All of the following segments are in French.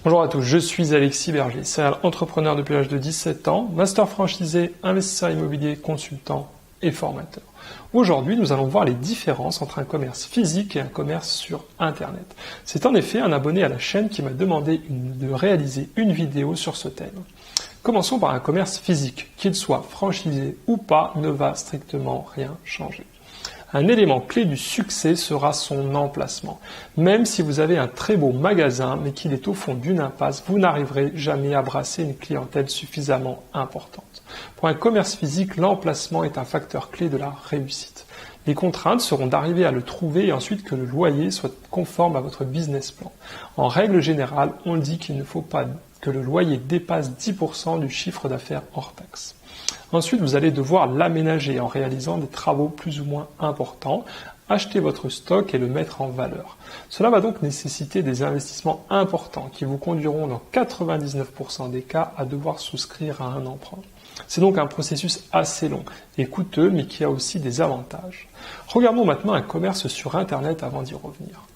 Bonjour à tous, je suis Alexis Berger, serial entrepreneur depuis l'âge de 17 ans, master franchisé, investisseur immobilier, consultant et formateur. Aujourd'hui, nous allons voir les différences entre un commerce physique et un commerce sur Internet. C'est en effet un abonné à la chaîne qui m'a demandé de réaliser une vidéo sur ce thème. Commençons par un commerce physique, qu'il soit franchisé ou pas, ne va strictement rien changer. Un élément clé du succès sera son emplacement. Même si vous avez un très beau magasin, mais qu'il est au fond d'une impasse, vous n'arriverez jamais à brasser une clientèle suffisamment importante. Pour un commerce physique, l'emplacement est un facteur clé de la réussite. Les contraintes seront d'arriver à le trouver et ensuite que le loyer soit conforme à votre business plan. En règle générale, on dit qu'il ne faut pas que le loyer dépasse 10% du chiffre d'affaires hors taxe. Ensuite, vous allez devoir l'aménager en réalisant des travaux plus ou moins importants, acheter votre stock et le mettre en valeur. Cela va donc nécessiter des investissements importants qui vous conduiront dans 99% des cas à devoir souscrire à un emprunt. C'est donc un processus assez long et coûteux, mais qui a aussi des avantages. Regardons maintenant un commerce sur Internet avant d'y revenir.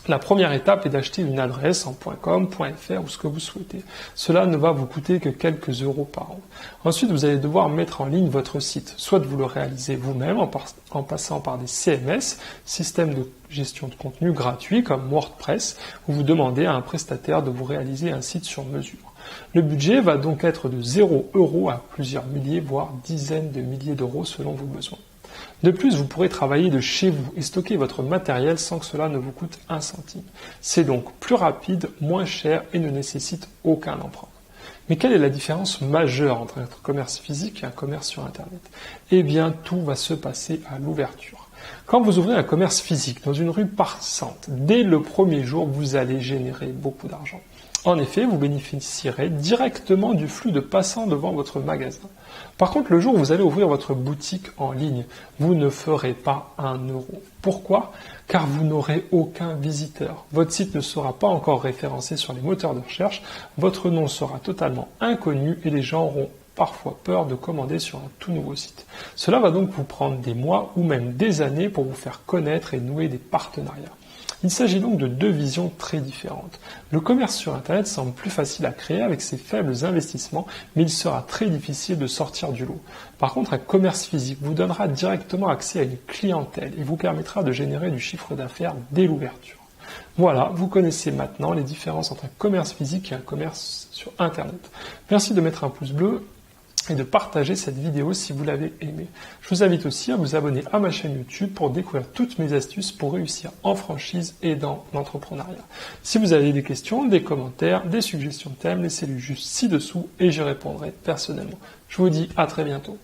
La première étape est d'acheter une adresse en .com, .fr ou ce que vous souhaitez. Cela ne va vous coûter que quelques euros par an. Ensuite, vous allez devoir mettre en ligne votre site. Soit vous le réalisez vous-même en passant par des CMS, systèmes de gestion de contenu gratuits comme WordPress, où vous demandez à un prestataire de vous réaliser un site sur mesure. Le budget va donc être de 0 € à plusieurs milliers, voire dizaines de milliers d'euros selon vos besoins. De plus, vous pourrez travailler de chez vous et stocker votre matériel sans que cela ne vous coûte un centime. C'est donc plus rapide, moins cher et ne nécessite aucun emprunt. Mais quelle est la différence majeure entre un commerce physique et un commerce sur Internet ? Eh bien, tout va se passer à l'ouverture. Quand vous ouvrez un commerce physique dans une rue passante, dès le premier jour, vous allez générer beaucoup d'argent. En effet, vous bénéficierez directement du flux de passants devant votre magasin. Par contre, le jour où vous allez ouvrir votre boutique en ligne, vous ne ferez pas 1 €. Pourquoi ? Car vous n'aurez aucun visiteur. Votre site ne sera pas encore référencé sur les moteurs de recherche, votre nom sera totalement inconnu et les gens auront parfois peur de commander sur un tout nouveau site. Cela va donc vous prendre des mois ou même des années pour vous faire connaître et nouer des partenariats. Il s'agit donc de deux visions très différentes. Le commerce sur Internet semble plus facile à créer avec ses faibles investissements, mais il sera très difficile de sortir du lot. Par contre, un commerce physique vous donnera directement accès à une clientèle et vous permettra de générer du chiffre d'affaires dès l'ouverture. Voilà, vous connaissez maintenant les différences entre un commerce physique et un commerce sur Internet. Merci de mettre un pouce bleu et de partager cette vidéo si vous l'avez aimée. Je vous invite aussi à vous abonner à ma chaîne YouTube pour découvrir toutes mes astuces pour réussir en franchise et dans l'entrepreneuriat. Si vous avez des questions, des commentaires, des suggestions de thèmes, laissez-les juste ci-dessous et j'y répondrai personnellement. Je vous dis à très bientôt.